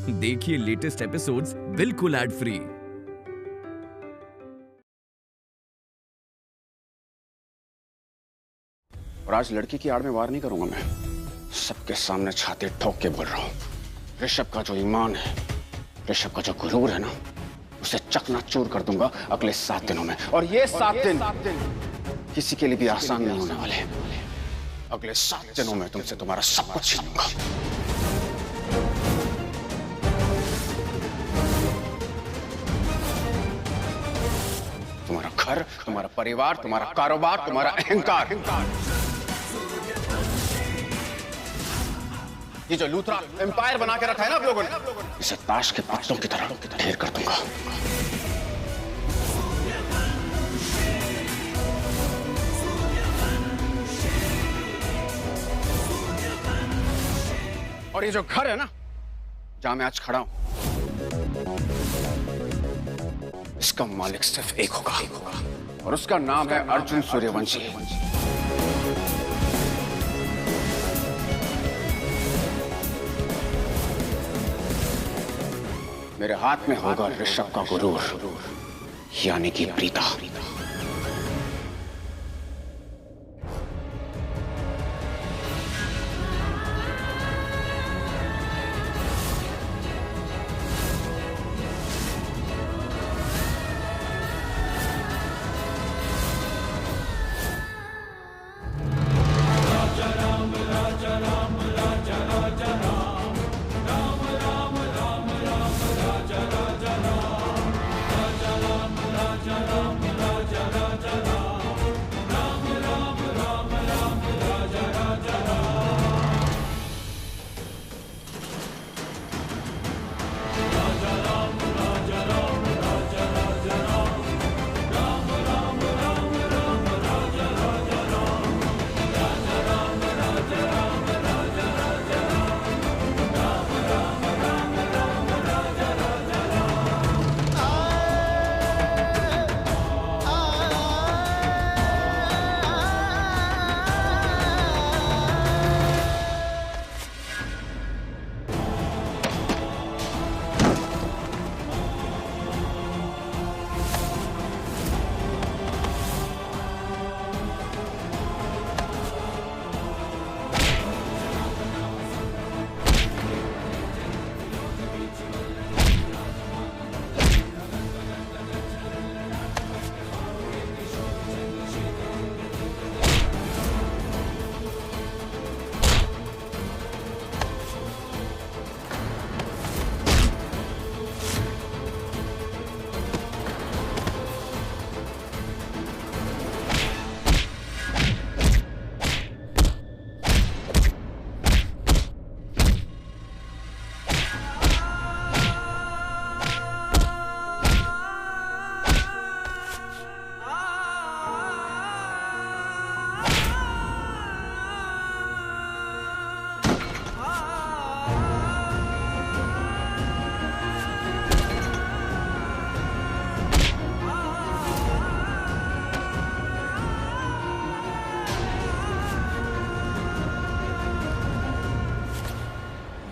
देखिए latest episodes बिल्कुल ad free. और आज लड़की की आड़ में वार नहीं करूंगा मैं। सबके सामने छाती ठोक के बोल रहा हूँ, ऋषभ का जो ईमान है, ऋषभ का जो गुरूर है ना, उसे चकनाचूर कर दूंगा अगले 7 दिनों में। और ये 7 दिन किसी के लिए भी आसान नहीं होने वाले। अगले 7 दिनों में तुमसे तुम्हारा सब कुछ छीनूंगा। तुम्हारा घर, तुम्हारा परिवार, तुम्हारा कारोबार, तुम्हारा अहंकार। ये जो लूथरा एम्पायर बना के रखा है ना आप लोगों ने, इसे ताश के पत्तों की तरह ढेर कर दूंगा। और ये जो घर है ना जहां मैं आज खड़ा हूं, इसका मालिक सिर्फ एक होगा और उसका नाम है अर्जुन सूर्यवंशी। मेरे हाथ में होगा ऋषभ का गुरूर, यानी कि प्रीता।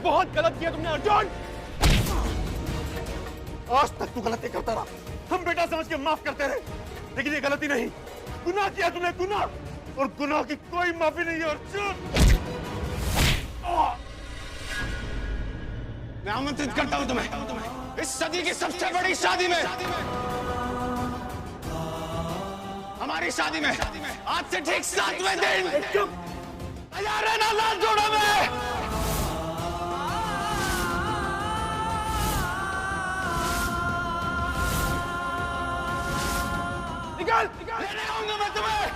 बहुत गलत किया तुमने अर्जुन। आज तक तू गलती करता रहा, हम बेटा समझ के माफ करते रहे, लेकिन ये गलती नहीं, गुनाह किया तुमने, गुनाह, और गुनाह की कोई माफी नहीं है अर्जुन। मैं आमंत्रित करता हूं तुम्हें इस सदी की सबसे बड़ी शादी में, हमारी शादी में आज से ठीक 7वें दिन तैयार रहना लाल जोड़ों में। लेने आऊंगा मैं तुम्हें।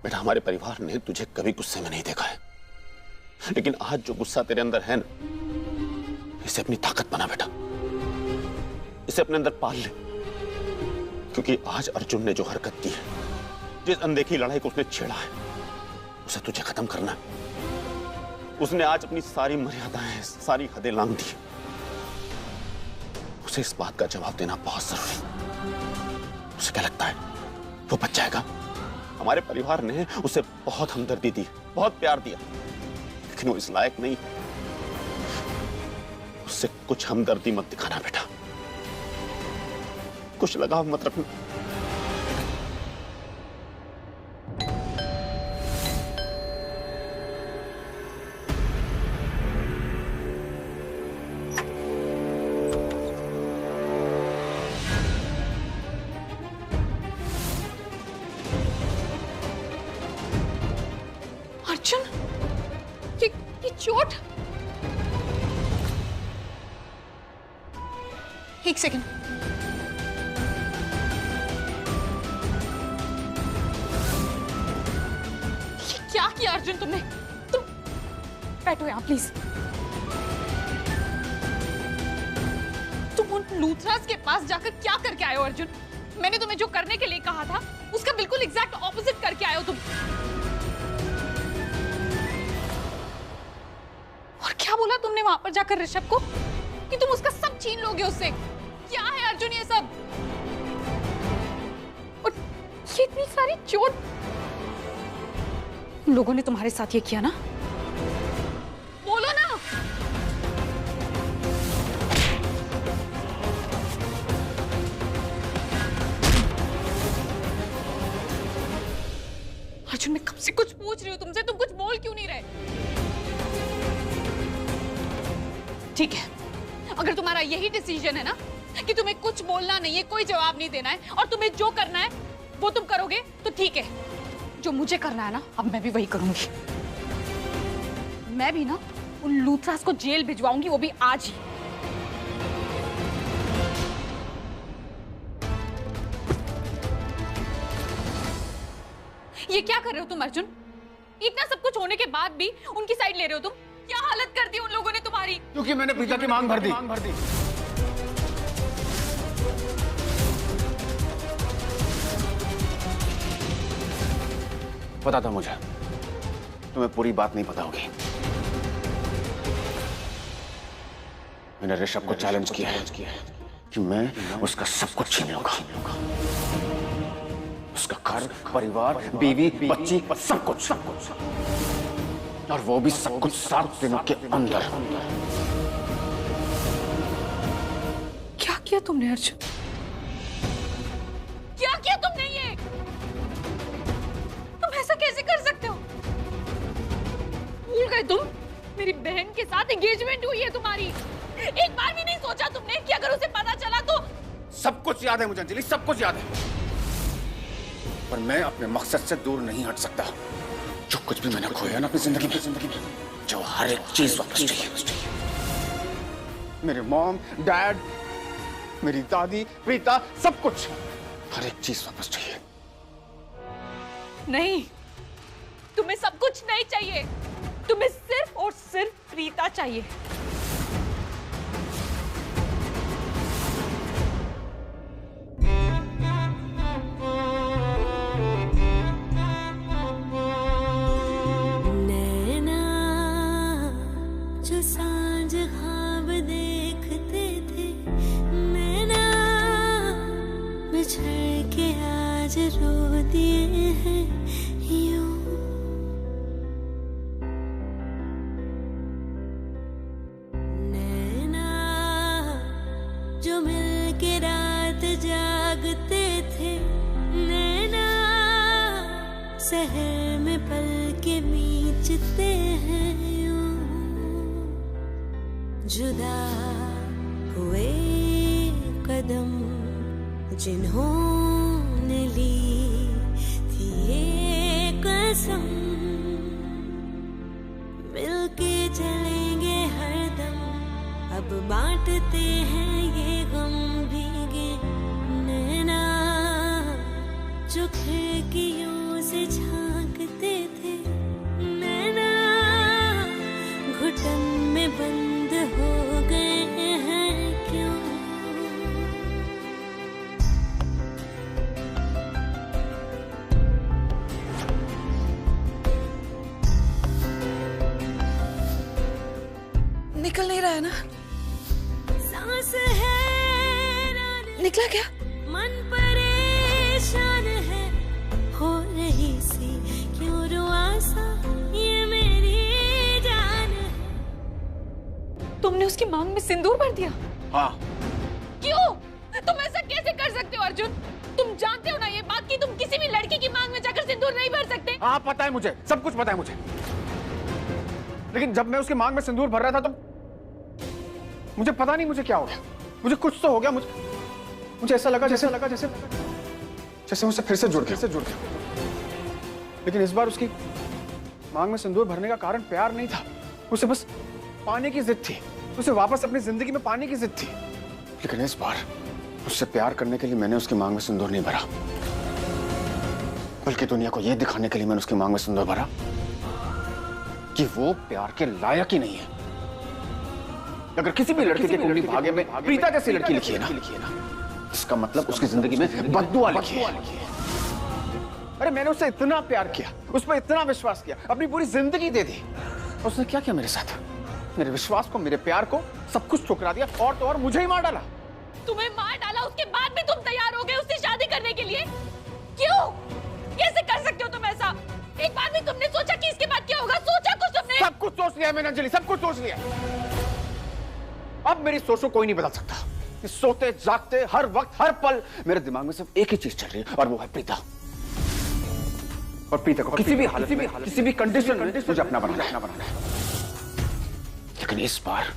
बेटा, हमारे परिवार ने तुझे कभी गुस्से में नहीं देखा है, लेकिन आज जो गुस्सा तेरे अंदर है ना, इसे अपनी ताकत बना बेटा, इसे अपने अंदर पाल ले। क्योंकि आज अर्जुन ने जो हरकत की है, जिस अनदेखी लड़ाई को उसने छेड़ा है, उसे तुझे खत्म करना है। उसने आज अपनी सारी मर्यादाएं, सारी हदें लांघ दी। उसे इस बात का जवाब देना बहुत जरूरी। उसे क्या लगता है वो बच जाएगा? हमारे परिवार ने उसे बहुत हमदर्दी दी, बहुत प्यार दिया, लेकिन वो इस लायक नहीं। उससे कुछ हमदर्दी मत दिखाना बेटा, कुछ लगाव मत रखना। अर्जुन, ये चोट। एक सेकंड। ये क्या किया अर्जुन तुमने? तुम बैठो यहां प्लीज। तुम उन लूथरास के पास जाकर क्या करके आए हो अर्जुन? मैंने तुम्हें जो करने के लिए कहा था उसका बिल्कुल एग्जैक्ट ऑपोजिट करके आए हो तुम। और क्या बोला तुमने वहां पर जाकर ऋषभ को कि तुम उसका सब छीन लोगे उससे? क्या है अर्जुन ये सब? और ये इतनी सारी चोट, लोगों ने तुम्हारे साथ ये किया ना? बोलो ना। अर्जुन, मैं कब से कुछ पूछ रही हूँ तुमसे, तुम कुछ बोल क्यों नहीं रहे? ठीक है, अगर तुम्हारा यही डिसीजन है ना कि तुम्हें कुछ बोलना नहीं है, कोई जवाब नहीं देना है और तुम्हें जो करना है वो तुम करोगे, तो ठीक है। जो मुझे करना है ना, अब मैं भी वही करूंगी। मैं भी ना उन लूथरास को जेल भिजवाऊंगी, वो भी आज ही। ये क्या कर रहे हो तुम अर्जुन? इतना सब कुछ होने के बाद भी उनकी साइड ले रहे हो तुम? क्या हालत कर दी उन लोगों ने तुम्हारी? क्योंकि मैंने प्रीता की मांग भर दी। पता था मुझे तुम्हें पूरी बात नहीं पता होगी। मैंने ऋषभ को चैलेंज किया है कि मैं उसका सब कुछ छीन लूंगा, उसका घर, परिवार, बीवी, बच्ची, सब कुछ, और वो भी सब कुछ 7 दिनों के अंदर। क्या किया तुमने अर्जुन? क्या किया तुमने? ये तुम ऐसा कैसे कर सकते हो? भूल गए तुम? मेरी बहन के साथ एंगेजमेंट हुई है तुम्हारी। एक बार भी नहीं सोचा तुमने कि अगर उसे पता चला तो? सब कुछ याद है मुझे अंजलि, सब कुछ याद है, पर मैं अपने मकसद से दूर नहीं हट सकता। जो कुछ भी मैंने खोया ना अपनी जिंदगी में, जो हर एक चीज वापस चाहिए। मेरे मॉम, डैड, मेरी दादी, प्रीता, सब कुछ, हर एक चीज वापस चाहिए। नहीं, तुम्हें सब कुछ नहीं चाहिए, तुम्हें सिर्फ और सिर्फ प्रीता चाहिए। रो दिए हैं यूं, नैना जो मिलके रात जागते थे, नैना शहर में पल के बीचते हैं यूं, जुदा हुए कदम जिन्होंने ली थी ये कसम, मिलके चलेंगे हरदम, अब बांटते हैं ये गम भीगे नैना, जो खिड़कियों से झांक निकल नहीं रहा है ना? सांस है निकला क्या? मन परेशान है, हो रही सी क्यों रुआसा ये मेरी जान है। तुमने उसकी मांग में सिंदूर भर दिया? हाँ। क्यों? तुम ऐसा कैसे कर सकते हो अर्जुन? तुम जानते हो ना ये बात कि तुम किसी भी लड़की की मांग में जाकर सिंदूर नहीं भर सकते। हाँ पता है मुझे, सब कुछ पता है मुझे। लेकिन जब मैं उसकी मांग में सिंदूर भर रहा था तो मुझे पता नहीं मुझे क्या हो गया। मुझे कुछ तो हो गया। मुझे ऐसा लगा जैसे मुझसे फिर से जुड़ गया। लेकिन इस बार उसकी मांग में सिंदूर भरने का कारण प्यार नहीं था, उसे बस पाने की जिद थी। उसे वापस अपनी जिंदगी में पाने की जिद थी। लेकिन इस बार उससे प्यार करने के लिए मैंने उसकी मांग में सिंदूर नहीं भरा, बल्कि दुनिया को यह दिखाने के लिए मैंने उसकी मांग में सिंदूर भरा कि वो प्यार के लायक ही नहीं है। अगर किसी भी लड़की के कुंडली भाग्य में प्रीता जैसी लड़की लिखी है ना, इसका मतलब उसकी जिंदगी में बद्दुआ लिखी है। अरे मैंने उससे इतना प्यार किया, उस पर इतना विश्वास किया, अपनी पूरी जिंदगी दे दी। उसने क्या किया मेरे साथ? मेरे विश्वास को, मेरे प्यार को, सब कुछ ठुकरा दिया और तो और मुझे ही मार डाला। तुम्हें मार डाला, उसके बाद भी तुम तैयार हो गए उससे शादी करने के लिए? क्यों? कैसे कर सकते हो तुम ऐसा? एक बार भी तुमने सोचा कि इसके बाद क्या होगा? सोचा कुछ तुमने? सब कुछ सोच लिया मैंने अंजलि, सब कुछ सोच लिया। अब मेरी सोच को कोई नहीं बदल सकता। सोते जागते हर वक्त हर पल मेरे दिमाग में सिर्फ एक ही चीज चल रही है और वो है प्रीता। और प्रीता को किसी भी हालत में, किसी भी कंडीशन में मुझे अपना बनाना है। लेकिन इस बार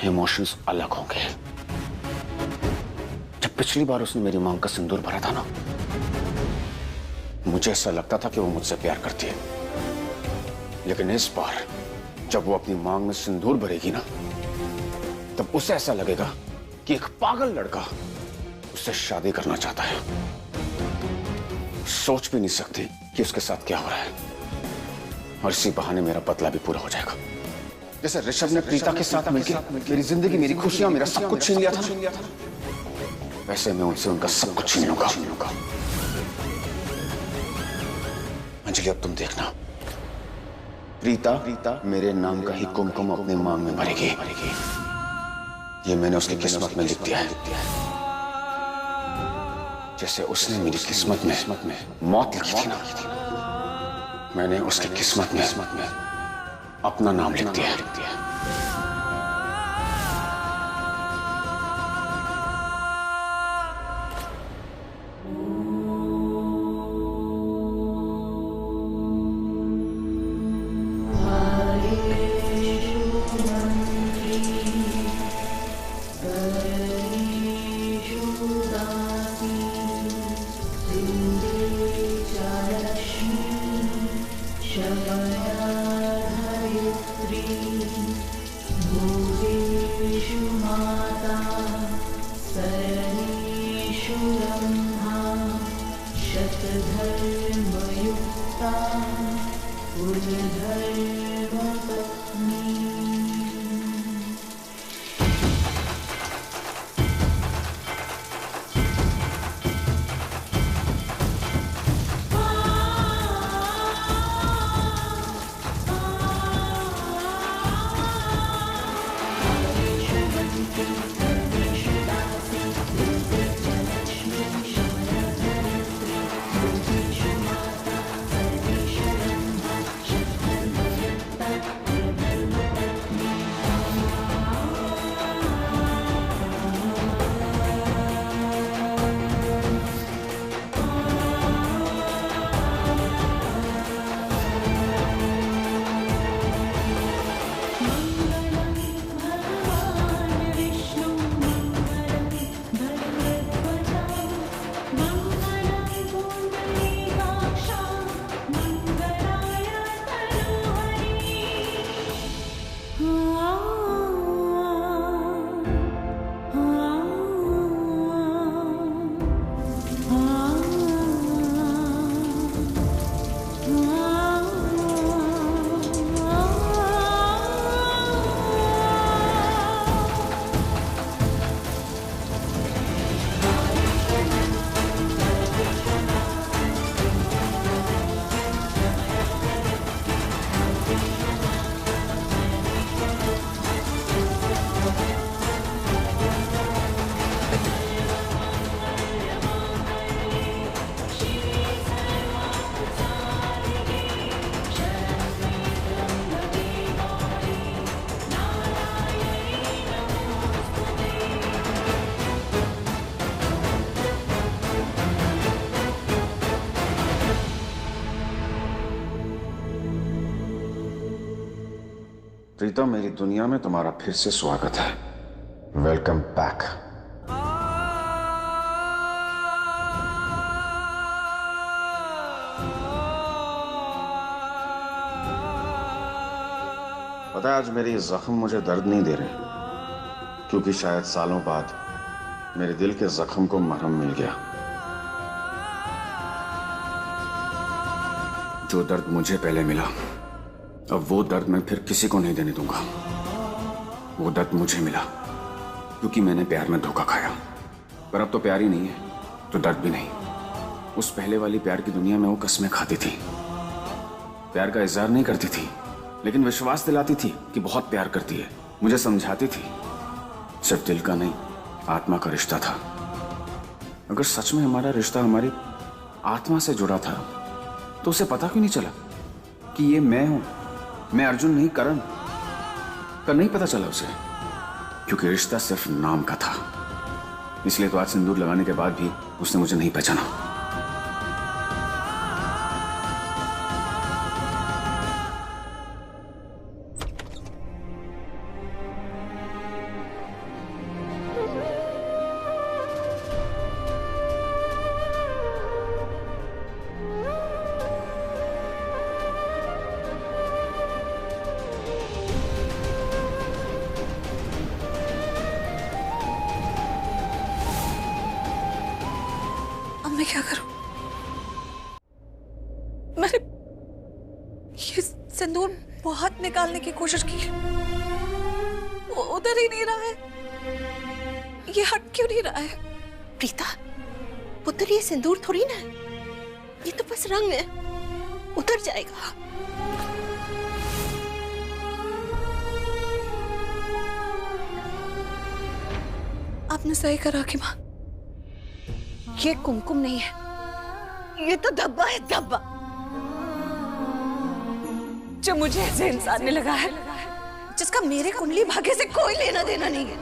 इमोशंस अलग होंगे। जब पिछली बार उसने मेरी मांग का सिंदूर भरा था ना, मुझे ऐसा लगता था कि वो मुझसे प्यार करती है। लेकिन इस बार जब वो अपनी मांग में सिंदूर भरेगी ना, तब उसे ऐसा लगेगा कि एक पागल लड़का उससे शादी करना चाहता है। सोच भी नहीं सकती कि उसके साथ क्या हो रहा है। और इसी बहाने मेरा बदला भी पूरा हो जाएगा। जैसे ऋषभ ने प्रीता के साथ मिलकर मेरी जिंदगी, मेरी खुशियां, मेरा सब कुछ छीन लिया था, वैसे मैं उनसे उनका सब कुछ छीन लूंगा। अंजलि अब तुम देखना, प्रीता मेरे नाम का ही कुमकुम अपनी मांग में भरेगी। ये मैंने उसकी किस्मत में लिख दिया है। जैसे उसने मेरी किस्मत में मौत लिखी थी ना, मैंने उसकी किस्मत में अपना नाम लिख दिया है। प्रीतम, मेरी दुनिया में तुम्हारा फिर से स्वागत है। Welcome back. पता है, आज मेरे ये जख्म मुझे दर्द नहीं दे रहे, क्योंकि शायद सालों बाद मेरे दिल के जख्म को मरहम मिल गया। जो दर्द मुझे पहले मिला, अब वो दर्द मैं फिर किसी को नहीं देने दूंगा। वो दर्द मुझे मिला क्योंकि मैंने प्यार में धोखा खाया, पर अब तो प्यार ही नहीं है तो दर्द भी नहीं। उस पहले वाली प्यार की दुनिया में वो कस्में खाती थी, प्यार का इजहार नहीं करती थी, लेकिन विश्वास दिलाती थी कि बहुत प्यार करती है। मुझे समझाती थी सिर्फ दिल का नहीं, आत्मा का रिश्ता था। अगर सच में हमारा रिश्ता हमारी आत्मा से जुड़ा था तो उसे पता क्यों नहीं चला कि ये मैं हूं, मैं अर्जुन नहीं करण। पर नहीं पता चला उसे, क्योंकि रिश्ता सिर्फ नाम का था। इसलिए तो आज सिंदूर लगाने के बाद भी उसने मुझे नहीं पहचाना। मैं क्या करूं? मैंने ये सिंदूर बहुत निकालने की कोशिश की, वो उधर ही नहीं रहा है। ये हट क्यों नहीं रहा है? प्रीता, पुत्र, ये सिंदूर थोड़ी ना है, ये तो बस रंग है, उतर जाएगा। आपने सही करा कि माँ, ये कुमकुम नहीं है, ये तो धब्बा है, धब्बा जो मुझे ऐसे इंसान ने लगाया है, जिसका मेरे कुंडली भाग्य से कोई लेना देना नहीं है।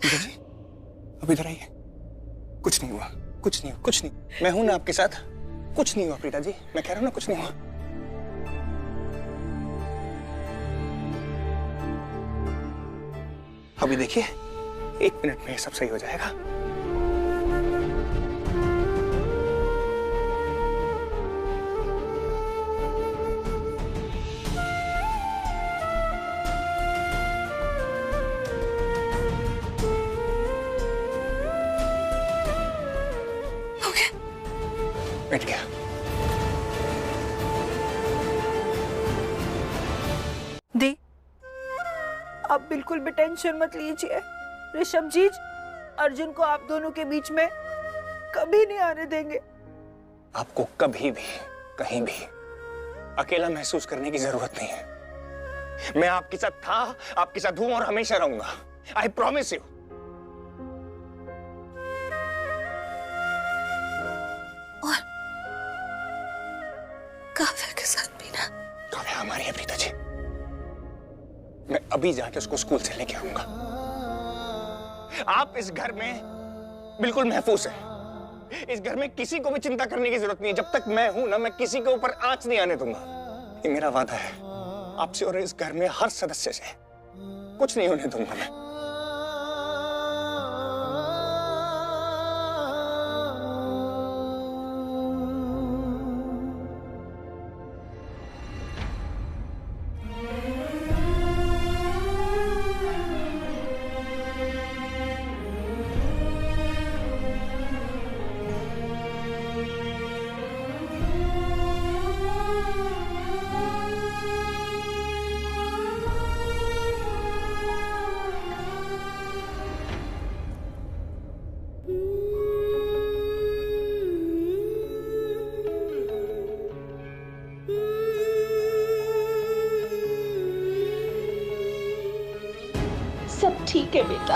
प्रीता जी, अब इधर आइए। कुछ नहीं हुआ, कुछ नहीं हुआ, कुछ नहीं। मैं हूं ना आपके साथ, कुछ नहीं हुआ प्रीता जी, मैं कह रहा हूं ना कुछ नहीं हुआ। अभी देखिए, 1 मिनट में सब सही हो जाएगा। हो गया? बैठ गया। दी, आप बिल्कुल भी टेंशन मत लीजिए। ऋषभ जी अर्जुन को आप दोनों के बीच में कभी नहीं आने देंगे। आपको कभी भी कहीं भी अकेला महसूस करने की जरूरत नहीं है। मैं आपके साथ था, आपके साथ हूं और हमेशा रहूंगा। I promise you. और काव्या के साथ भी ना? काव्या हमारी है प्रीता जी। मैं अभी जाके उसको स्कूल से लेके आऊंगा। आप इस घर में बिल्कुल महफूज हैं। इस घर में किसी को भी चिंता करने की जरूरत नहीं है। जब तक मैं हूं ना, मैं किसी के ऊपर आंच नहीं आने दूंगा। ये मेरा वादा है आपसे और इस घर में हर सदस्य से। कुछ नहीं होने दूंगा मैं। सब ठीक है बेटा,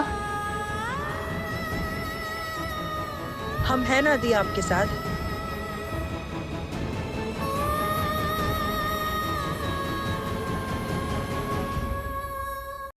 हम हैं ना दी आपके साथ।